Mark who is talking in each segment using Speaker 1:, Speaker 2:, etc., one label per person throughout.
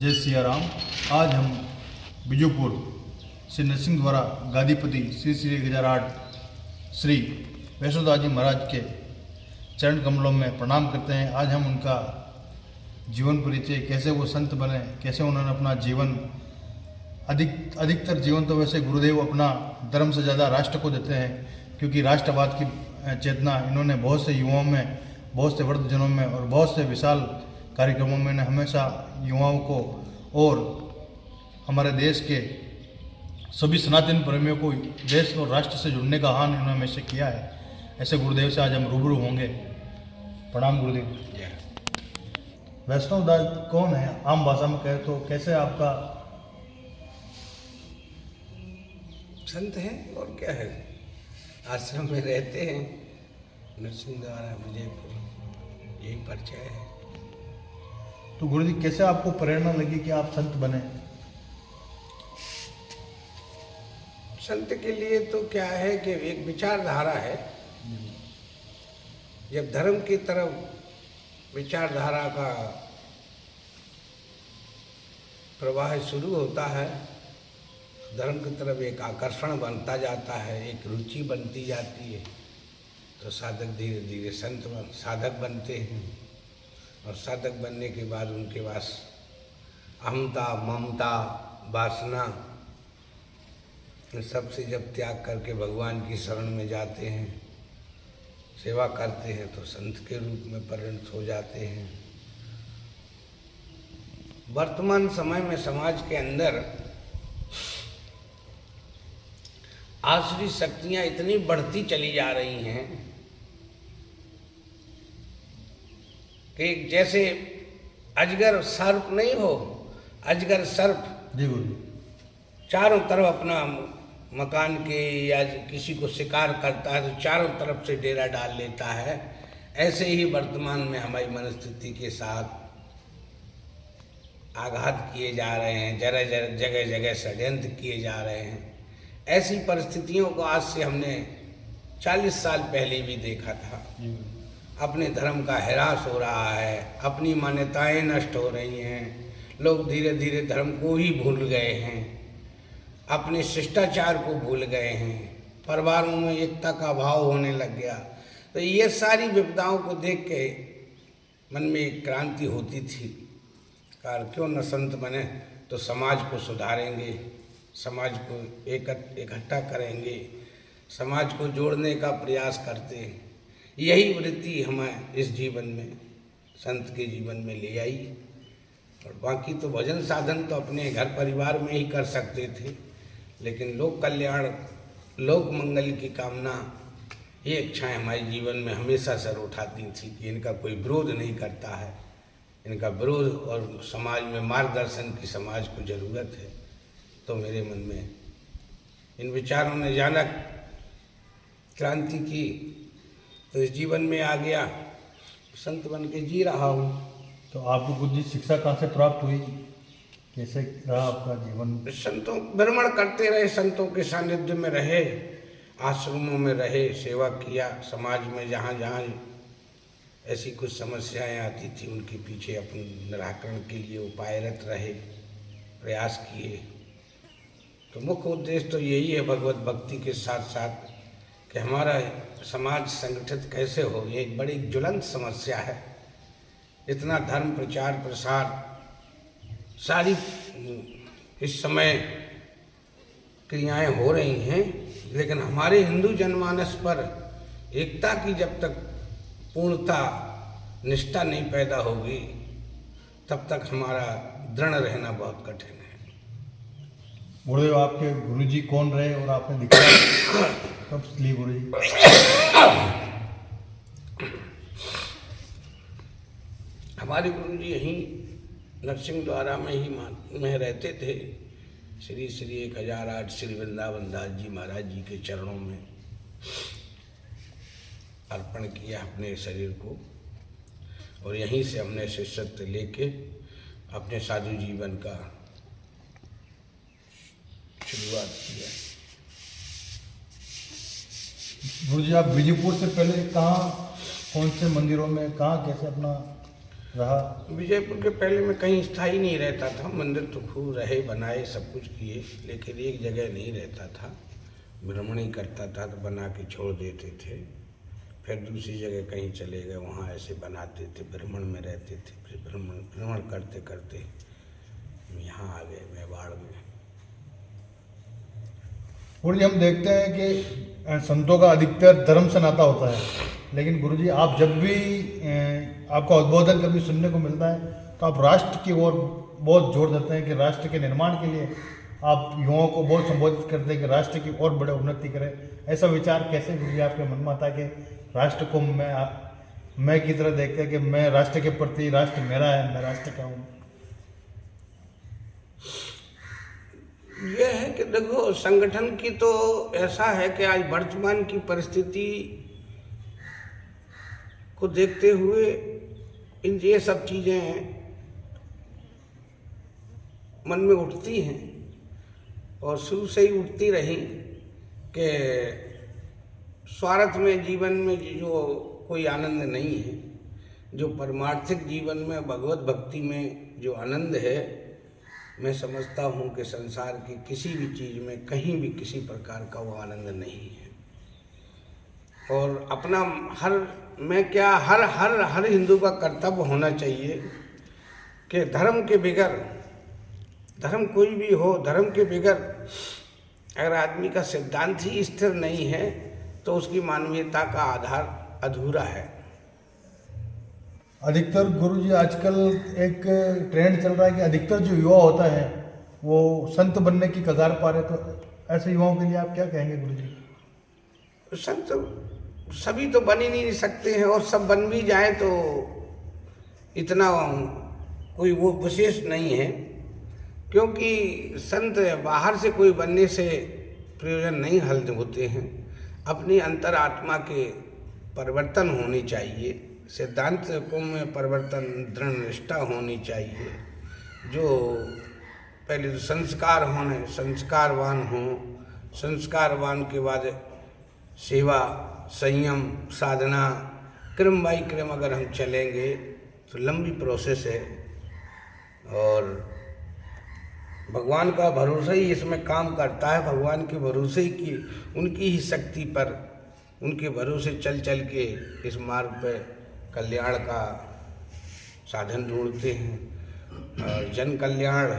Speaker 1: जय सिया राम। आज हम बीजूपुर श्री नरसिंह द्वारा गादीपति श्री श्री 1008 श्री वैष्णोदास जी महाराज के चरण कमलों में प्रणाम करते हैं। आज हम उनका जीवन परिचय, कैसे वो संत बने, कैसे उन्होंने अपना जीवन अधिकतर जीवन तो वैसे गुरुदेव अपना धर्म से ज़्यादा राष्ट्र को देते हैं, क्योंकि राष्ट्रवाद की चेतना इन्होंने बहुत से युवाओं में, बहुत से वृद्धजनों में और बहुत से विशाल कार्यक्रमों में हमेशा युवाओं को और हमारे देश के सभी सनातन प्रेमियों को देश और राष्ट्र से जुड़ने का आह्वान इन्होंने हमेशा किया है। ऐसे गुरुदेव से आज हम रूबरू होंगे। प्रणाम गुरुदेव। वैष्णव दास कौन है, आम भाषा में कहे तो कैसे आपका?
Speaker 2: संत हैं और क्या है, आश्रम में रहते हैं, नरसिंह द्वारा विजयपुर, यही परिचय है।
Speaker 1: तो गुरु जी कैसे आपको प्रेरणा लगी कि आप संत बने?
Speaker 2: संत के लिए तो क्या है कि एक विचारधारा है। जब धर्म की तरफ विचारधारा का प्रवाह शुरू होता है, धर्म की तरफ एक आकर्षण बनता जाता है, एक रुचि बनती जाती है, तो साधक धीरे धीरे साधक बनते हैं। और साधक बनने के बाद उनके पास अहमता, ममता, वासना, इन सबसे जब त्याग करके भगवान की शरण में जाते हैं, सेवा करते हैं, तो संत के रूप में परिणत हो जाते हैं। वर्तमान समय में समाज के अंदर आसुरी शक्तियां इतनी बढ़ती चली जा रही हैं कि जैसे अजगर सर्प नहीं हो, अजगर सर्प
Speaker 1: जी गुरु जी,
Speaker 2: चारों तरफ अपना मकान के या किसी को शिकार करता है तो चारों तरफ से डेरा डाल लेता है। ऐसे ही वर्तमान में हमारी मनस्थिति के साथ आघात किए जा रहे हैं, जगह जगह षड्यंत्र किए जा रहे हैं। ऐसी परिस्थितियों को आज से हमने 40 साल पहले भी देखा था। अपने धर्म का ह्रास हो रहा है, अपनी मान्यताएं नष्ट हो रही हैं, लोग धीरे धीरे धर्म को ही भूल गए हैं, अपने शिष्टाचार को भूल गए हैं, परिवारों में एकता का अभाव होने लग गया। तो ये सारी विपदाओं को देख के मन में एक क्रांति होती थी, कार क्यों न संत बने तो समाज को सुधारेंगे, समाज को इकट्ठा करेंगे, समाज को जोड़ने का प्रयास करते हैं। यही वृत्ति हमें इस जीवन में, संत के जीवन में ले आई। और बाकी तो भजन साधन तो अपने घर परिवार में ही कर सकते थे, लेकिन लोक कल्याण, लोक मंगल की कामना, ये इच्छाएं हमारे जीवन में हमेशा सर उठाती थी कि इनका कोई विरोध नहीं करता है, इनका विरोध और समाज में मार्गदर्शन की समाज को ज़रूरत है। तो मेरे मन में इन विचारों ने अचानक क्रांति की, तो इस जीवन में आ गया, संत बन के जी रहा हूँ।
Speaker 1: तो आपको गुरु जी शिक्षा कहाँ से प्राप्त हुई, कैसे रहा आपका जीवन?
Speaker 2: संतों भ्रमण करते रहे, संतों के सानिध्य में रहे, आश्रमों में रहे, सेवा किया, समाज में जहाँ जहाँ ऐसी कुछ समस्याएं आती थी उनके पीछे अपने निराकरण के लिए उपायरत रहे, प्रयास किए। तो मुख्य उद्देश्य तो यही है भगवत भक्ति के साथ साथ कि हमारा समाज संगठित कैसे हो। ये एक बड़ी ज्वलंत समस्या है। इतना धर्म प्रचार प्रसार सारी इस समय क्रियाएं हो रही हैं, लेकिन हमारे हिंदू जनमानस पर एकता की जब तक पूर्णता निष्ठा नहीं पैदा होगी, तब तक हमारा दृढ़ रहना बहुत कठिन है।
Speaker 1: गुरुदेव आपके गुरुजी कौन रहे और आपने दिखाया कब लिए गुरुजी?
Speaker 2: हमारे गुरुजी यहीं नरसिंह द्वारा में रहते थे। श्री श्री 1008 श्री वृंदावन दास जी महाराज जी के चरणों में अर्पण किया अपने शरीर को, और यहीं से हमने शिष्यत्व लेके अपने साधु जीवन का शुरुआत किया।
Speaker 1: गुरु जी आप बीजूपुर से पहले कहाँ, कौन से मंदिरों में, कहाँ कैसे अपना रहा?
Speaker 2: विजयपुर के पहले मैं कहीं स्थायी नहीं रहता था। मंदिर तो खूब रहे, बनाए, सब कुछ किए, लेकिन एक जगह नहीं रहता था। भ्रमण ही करता था, तो बना के छोड़ देते थे, फिर दूसरी जगह कहीं चले गए, वहाँ ऐसे बनाते थे, भ्रमण में रहते थे। फिर भ्रमण करते करते यहाँ आ गए मेवाड़ में।
Speaker 1: गुरुजी हम देखते हैं कि संतों का अधिकतर धर्म से नाता होता है, लेकिन गुरुजी आप जब भी आपका उद्बोधन कभी सुनने को मिलता है तो आप राष्ट्र की ओर बहुत जोर देते हैं कि राष्ट्र के निर्माण के लिए आप युवाओं को बहुत संबोधित करते हैं कि राष्ट्र की और बड़े उन्नति करें। ऐसा विचार कैसे गुरुजी आपके मन में आता है कि राष्ट्र को मैं की तरह देखते हैं कि मैं राष्ट्र के प्रति, राष्ट्र मेरा है, मैं राष्ट्र का हूँ?
Speaker 2: यह है कि देखो, संगठन की तो ऐसा है कि आज वर्तमान की परिस्थिति को देखते हुए ये सब चीज़ें मन में उठती हैं और शुरू से ही उठती रही कि स्वार्थ में जीवन में जो कोई आनंद नहीं है, जो परमार्थिक जीवन में भगवत भक्ति में जो आनंद है, मैं समझता हूँ कि संसार की किसी भी चीज़ में कहीं भी किसी प्रकार का वो आनंद नहीं है। और अपना हर हिंदू का कर्तव्य होना चाहिए कि धर्म के बगैर, धर्म कोई भी हो, धर्म के बगैर अगर आदमी का सिद्धांत ही स्थिर नहीं है तो उसकी मानवीयता का आधार अधूरा है।
Speaker 1: अधिकतर गुरुजी आजकल एक ट्रेंड चल रहा है कि अधिकतर जो युवा होता है वो संत बनने की कगार पा रहे, तो ऐसे युवाओं के लिए आप क्या कहेंगे गुरुजी?
Speaker 2: संत सभी तो बन ही नहीं सकते हैं, और सब बन भी जाए तो इतना कोई वो विशेष नहीं है, क्योंकि संत बाहर से कोई बनने से प्रयोजन नहीं हल होते हैं। अपनी अंतरात्मा के परिवर्तन होनी चाहिए, सिद्धांतों में परिवर्तन, दृढ़ निष्ठा होनी चाहिए। जो पहले तो संस्कारवान हों, संस्कारवान के बाद सेवा, संयम, साधना, क्रम बाई क्रम अगर हम चलेंगे तो लंबी प्रोसेस है। और भगवान का भरोसा ही इसमें काम करता है। भगवान के भरोसे ही की, उनकी ही शक्ति पर, उनके भरोसे चल चल के इस मार्ग पर कल्याण का साधन ढूंढते हैं। और जन कल्याण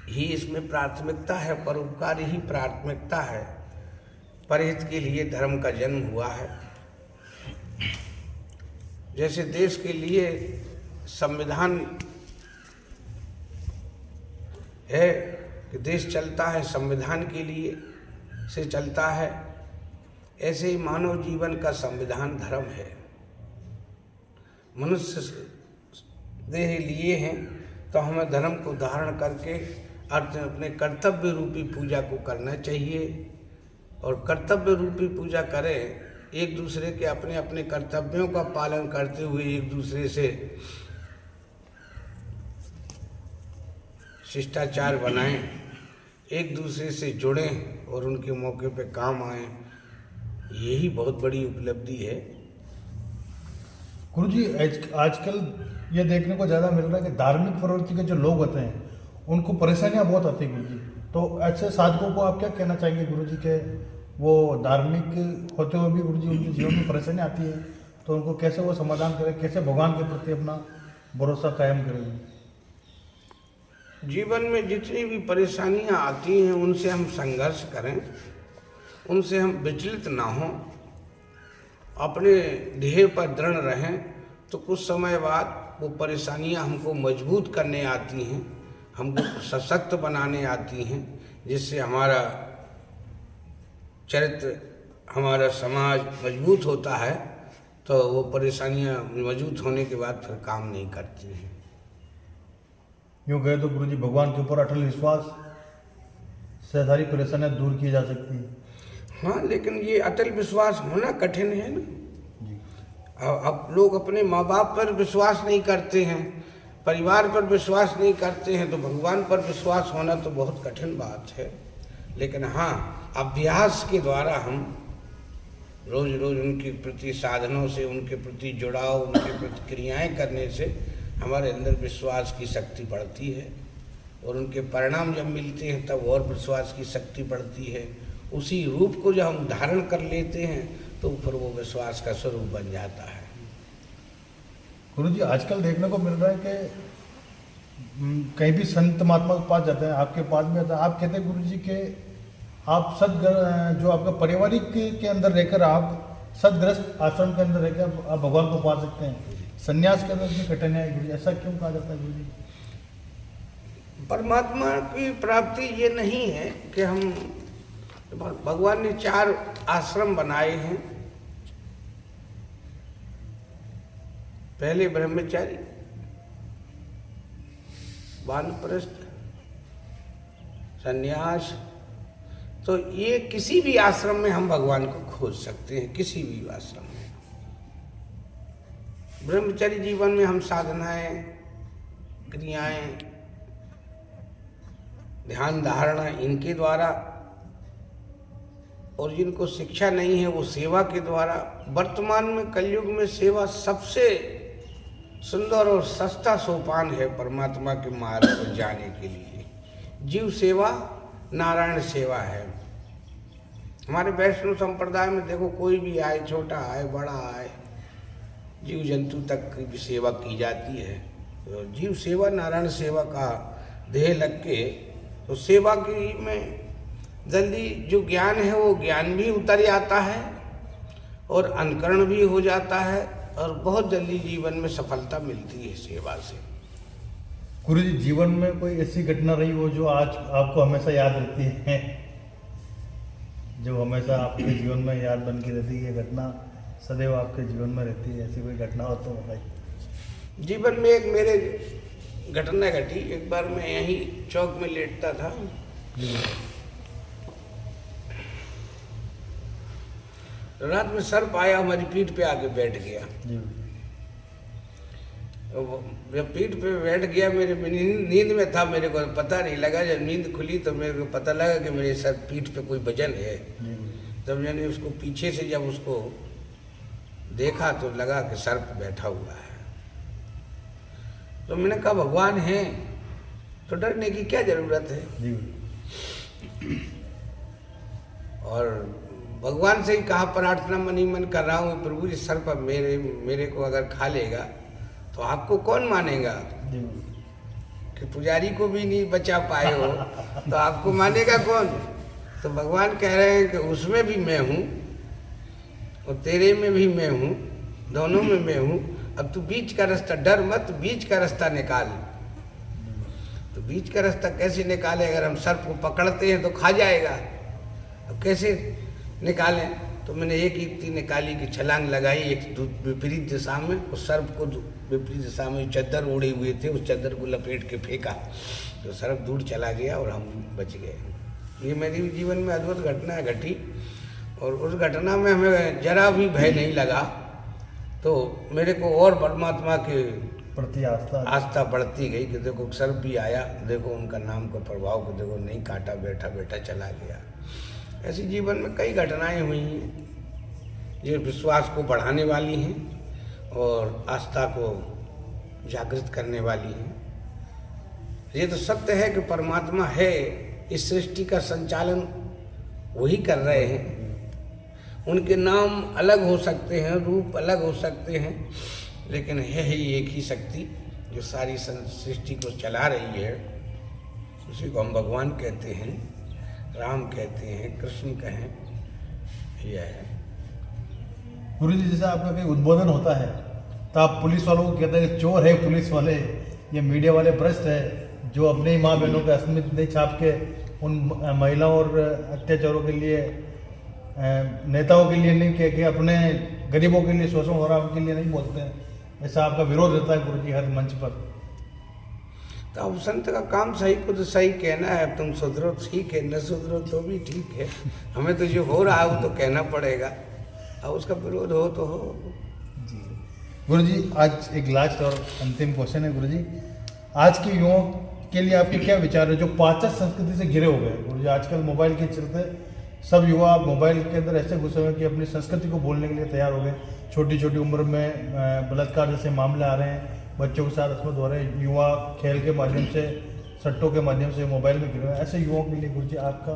Speaker 2: ही इसमें प्राथमिकता है, परोपकार ही प्राथमिकता है। परहित के लिए धर्म का जन्म हुआ है। जैसे देश के लिए संविधान है कि देश चलता है संविधान के लिए से चलता है, ऐसे ही मानव जीवन का संविधान धर्म है। मनुष्य देह लिए हैं तो हमें धर्म को धारण करके अपने कर्तव्य रूपी पूजा को करना चाहिए। और कर्तव्य रूपी पूजा करें, एक दूसरे के अपने अपने कर्तव्यों का पालन करते हुए एक दूसरे से शिष्टाचार बनाएं, एक दूसरे से जुड़ें और उनके मौके पे काम आएं। यही बहुत बड़ी उपलब्धि है।
Speaker 1: गुरुजी आजकल ये देखने को ज़्यादा मिल रहा है कि धार्मिक प्रवृत्ति के जो लोग होते हैं उनको परेशानियां बहुत आती हैं गुरुजी, तो ऐसे साधकों को आप क्या कहना चाहेंगे गुरुजी के वो धार्मिक होते हुए भी गुरुजी उनके जीवन में परेशानी आती है तो उनको कैसे वो समाधान करें, कैसे भगवान के प्रति अपना भरोसा कायम करें?
Speaker 2: जीवन में जितनी भी परेशानियां आती हैं उनसे हम संघर्ष करें, उनसे हम विचलित ना हों, अपने ध्येय पर दृढ़ रहें, तो कुछ समय बाद वो परेशानियां हमको मजबूत करने आती हैं, हमको सशक्त बनाने आती हैं, जिससे हमारा चरित्र, हमारा समाज मजबूत होता है। तो वो परेशानियां मजबूत होने के बाद फिर काम नहीं करती हैं।
Speaker 1: यूँ कहे तो गुरुजी भगवान के ऊपर अटल विश्वास से सारी परेशानियां दूर की जा सकती हैं।
Speaker 2: हाँ, लेकिन ये अटल विश्वास होना कठिन है ना। अब लोग अपने माँ बाप पर विश्वास नहीं करते हैं, परिवार पर विश्वास नहीं करते हैं, तो भगवान पर विश्वास होना तो बहुत कठिन बात है। लेकिन हाँ, अभ्यास के द्वारा हम रोज रोज उनके प्रति साधनों से, उनके प्रति जुड़ाव, उनके प्रति क्रियाएँ करने से हमारे अंदर विश्वास की शक्ति बढ़ती है, और उनके परिणाम जब मिलते हैं तब और विश्वास की शक्ति बढ़ती है। उसी रूप को जब हम धारण कर लेते हैं तो फिर वो विश्वास का स्वरूप बन जाता है।
Speaker 1: गुरुजी, आजकल देखने को मिल रहा है कि कहीं भी संत महात्मा के पास जाते हैं, आपके पास भी आता है, आप कहते हैं गुरुजी के आप जो आपका पारिवारिक के अंदर रहकर आप सदग्रस्त आश्रम के अंदर रहकर आप भगवान को पा सकते हैं, संन्यास के अंदर भी कठिनाई गुरुजी, ऐसा क्यों कहा जाता है गुरुजी?
Speaker 2: परमात्मा की प्राप्ति ये नहीं है कि हम, भगवान ने 4 आश्रम बनाए हैं। पहले ब्रह्मचारी, वानप्रस्थ, संन्यास। तो ये किसी भी आश्रम में हम भगवान को खोज सकते हैं, किसी भी आश्रम में। ब्रह्मचारी जीवन में हम साधनाएं, क्रियाएं, ध्यान धारणा इनके द्वारा, और जिनको शिक्षा नहीं है वो सेवा के द्वारा। वर्तमान में कलयुग में सेवा सबसे सुंदर और सस्ता सोपान है परमात्मा के मार्ग पर जाने के लिए। जीव सेवा नारायण सेवा है। हमारे वैष्णव संप्रदाय में देखो, कोई भी आए, छोटा आए बड़ा आए, जीव जंतु तक की भी सेवा की जाती है। तो जीव सेवा नारायण सेवा का ध्येय लग के, तो सेवा की में जल्दी जो ज्ञान है वो ज्ञान भी उतर आता है और अनुकरण भी हो जाता है, और बहुत जल्दी जीवन में सफलता मिलती है सेवा से।
Speaker 1: गुरुजी, जीवन में कोई ऐसी घटना रही हो जो आज आपको हमेशा याद रहती है, जो हमेशा आपके जीवन में याद बन के रहती है, घटना सदैव आपके जीवन में रहती है, ऐसी कोई घटना हो तो बताइए।
Speaker 2: जीवन में एक मेरे घटना घटी। एक बार मैं यहीं चौक में लेटता था, रात में सर्प आया, हमारी पीठ पे आके बैठ गया। जब पीठ पे बैठ गया, मेरे नींद में था, मेरे को पता नहीं लगा। जब नींद खुली तो मेरे को पता लगा कि मेरे सर पीठ पे कोई वजन है। जब मैंने उसको पीछे से जब उसको देखा तो लगा कि सर्प बैठा हुआ है। तो मैंने कहा भगवान है तो डरने की क्या जरूरत है। और भगवान से ही कहा, प्रार्थना मन ही मन कर रहा हूँ, प्रभु जी सर्प मेरे को अगर खा लेगा तो आपको कौन मानेगा? कि पुजारी को भी नहीं बचा पाए हो तो आपको मानेगा कौन? तो भगवान कह रहे हैं कि उसमें भी मैं हूँ और तेरे में भी मैं हूँ, दोनों में मैं हूँ। अब तू बीच का रास्ता, डर मत, बीच का रास्ता निकाल। तो बीच का रास्ता कैसे निकाले? अगर हम सर्प को पकड़ते हैं तो खा जाएगा, अब कैसे निकालें? तो मैंने एक युक्ति निकाली कि छलांग लगाई एक विपरीत दिशा में, उस सर्प को विपरीत दिशा में चादर ओढ़े हुए थे, उस चादर को लपेट के फेंका तो सर्प दूर चला गया और हम बच गए। ये मेरी जीवन में अद्भुत घटना घटी और उस घटना में हमें जरा भी भय नहीं लगा। तो मेरे को और परमात्मा के
Speaker 1: प्रति
Speaker 2: आस्था बढ़ती गई कि देखो सर्प भी आया, देखो उनका नाम का प्रभाव को देखो, नहीं काटा, बैठा बैठा चला गया। ऐसी जीवन में कई घटनाएं हुई हैं जो विश्वास को बढ़ाने वाली हैं और आस्था को जागृत करने वाली हैं। ये तो सत्य है कि परमात्मा है, इस सृष्टि का संचालन वही कर रहे हैं। उनके नाम अलग हो सकते हैं, रूप अलग हो सकते हैं, लेकिन है ही एक ही शक्ति जो सारी सृष्टि को चला रही है। उसी को हम भगवान कहते हैं, राम कहते हैं, कृष्ण कहें, यह है।
Speaker 1: गुरु जी, जैसे आपका कहीं उद्बोधन होता है तो आप पुलिस वालों को कहते हैं कि चोर है पुलिस वाले, ये मीडिया वाले भ्रष्ट है जो अपने ही माँ बहनों के अस्मित नहीं छाप के उन महिलाओं और अत्याचारों के लिए, नेताओं के लिए नहीं कह के अपने गरीबों के लिए, शोषण हो रहा है उनके लिए नहीं बोलते हैं। ऐसा आपका विरोध रहता है गुरु जी हर मंच पर।
Speaker 2: तो अब संत का काम सही को तो सही कहना है। अब तुम सुधरो ठीक है, न सुधरो तो भी ठीक है, हमें तो जो हो रहा है वो तो कहना पड़ेगा। अब उसका विरोध हो तो हो।
Speaker 1: जी गुरु जी, आज एक लास्ट और अंतिम क्वेश्चन है गुरु जी, आज के युवाओं के लिए आपके क्या विचार है जो पाश्चात्य संस्कृति से घिरे हो गए? गुरु जी, आजकल मोबाइल के चलते सब युवा मोबाइल के अंदर ऐसे घुसे हुए हैं कि अपनी संस्कृति को बोलने के लिए तैयार हो गए। छोटी छोटी उम्र में बलात्कार जैसे मामले आ रहे हैं, बच्चों के साथ अस्मत हो रहे हैं, युवा खेल के माध्यम से, सट्टों के माध्यम से मोबाइल में गिरे हुए हैं। ऐसे युवाओं के लिए गुरुजी आपका?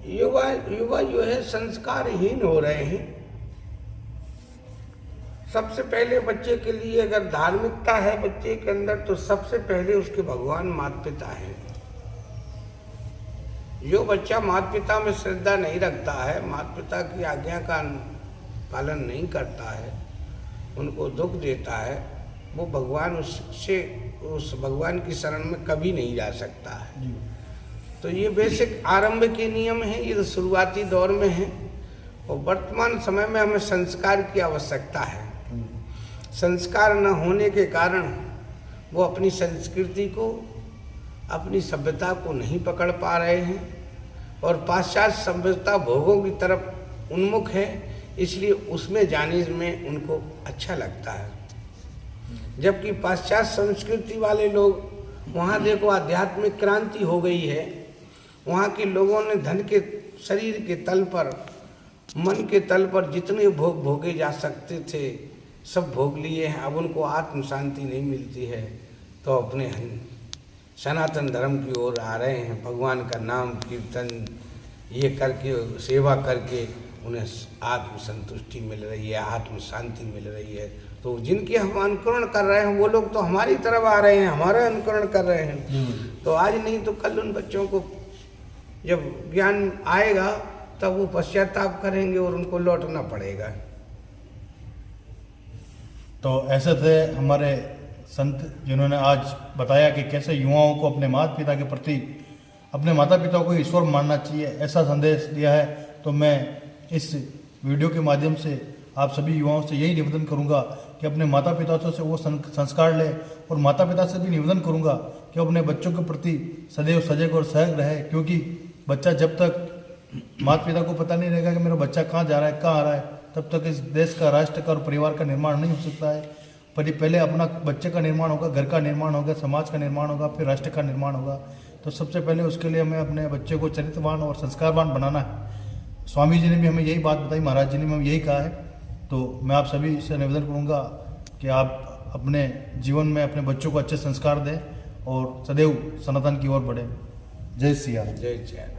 Speaker 2: युवा जो है संस्कारहीन हो रहे हैं। सबसे पहले बच्चे के लिए अगर धार्मिकता है बच्चे के अंदर, तो सबसे पहले उसके भगवान माता पिता हैं। जो बच्चा माता पिता में श्रद्धा नहीं रखता है, माता पिता की आज्ञा का पालन नहीं करता है, उनको दुख देता है, वो भगवान उस भगवान की शरण में कभी नहीं जा सकता है। तो ये बेसिक आरंभ के नियम हैं, ये तो शुरुआती दौर में है। और वर्तमान समय में हमें संस्कार की आवश्यकता है। संस्कार न होने के कारण वो अपनी संस्कृति को, अपनी सभ्यता को नहीं पकड़ पा रहे हैं और पाश्चात्य सभ्यता भोगों की तरफ उन्मुख है, इसलिए उसमें जाने में उनको अच्छा लगता है। जबकि पाश्चात्य संस्कृति वाले लोग, वहाँ देखो आध्यात्मिक क्रांति हो गई है। वहाँ के लोगों ने धन के, शरीर के तल पर, मन के तल पर जितने भोग भोगे जा सकते थे सब भोग लिए हैं। अब उनको आत्म शांति नहीं मिलती है, तो अपने सनातन धर्म की ओर आ रहे हैं। भगवान का नाम कीर्तन ये करके, सेवा करके उन्हें आत्म संतुष्टि मिल रही है, आत्म शांति मिल रही है। तो जिनके हम अनुकरण कर रहे हैं वो लोग तो हमारी तरफ आ रहे हैं, हमारा अनुकरण कर रहे हैं। तो आज नहीं तो कल उन बच्चों को जब ज्ञान आएगा तब वो पश्चाताप करेंगे और उनको लौटना पड़ेगा।
Speaker 1: तो ऐसे थे हमारे संत जिन्होंने आज बताया कि कैसे युवाओं को अपने माता पिता के प्रति, अपने माता पिता को ईश्वर मानना चाहिए, ऐसा संदेश दिया है। तो मैं इस वीडियो के माध्यम से आप सभी युवाओं से यही निवेदन करूंगा कि अपने माता पिता से वो संस्कार ले, और माता पिता से भी निवेदन करूंगा कि अपने बच्चों के प्रति सदैव सजग और सजग रहे। क्योंकि बच्चा जब तक माता पिता को पता नहीं रहेगा कि मेरा बच्चा कहाँ जा रहा है, कहाँ आ रहा है, तब तक इस देश का, राष्ट्र का और परिवार का निर्माण नहीं हो सकता है। पर पहले अपना बच्चे का निर्माण होगा, घर का निर्माण होगा, समाज का निर्माण होगा, फिर राष्ट्र का निर्माण होगा। तो सबसे पहले उसके लिए हमें अपने बच्चे को चरित्रवान और संस्कारवान बनाना है। स्वामी जी ने भी हमें यही बात बताई, महाराज जी ने भी हमें यही कहा है। तो मैं आप सभी से निवेदन करूँगा कि आप अपने जीवन में अपने बच्चों को अच्छे संस्कार दें और सदैव सनातन की ओर बढ़ें। जय सिया राम।
Speaker 2: जय जय।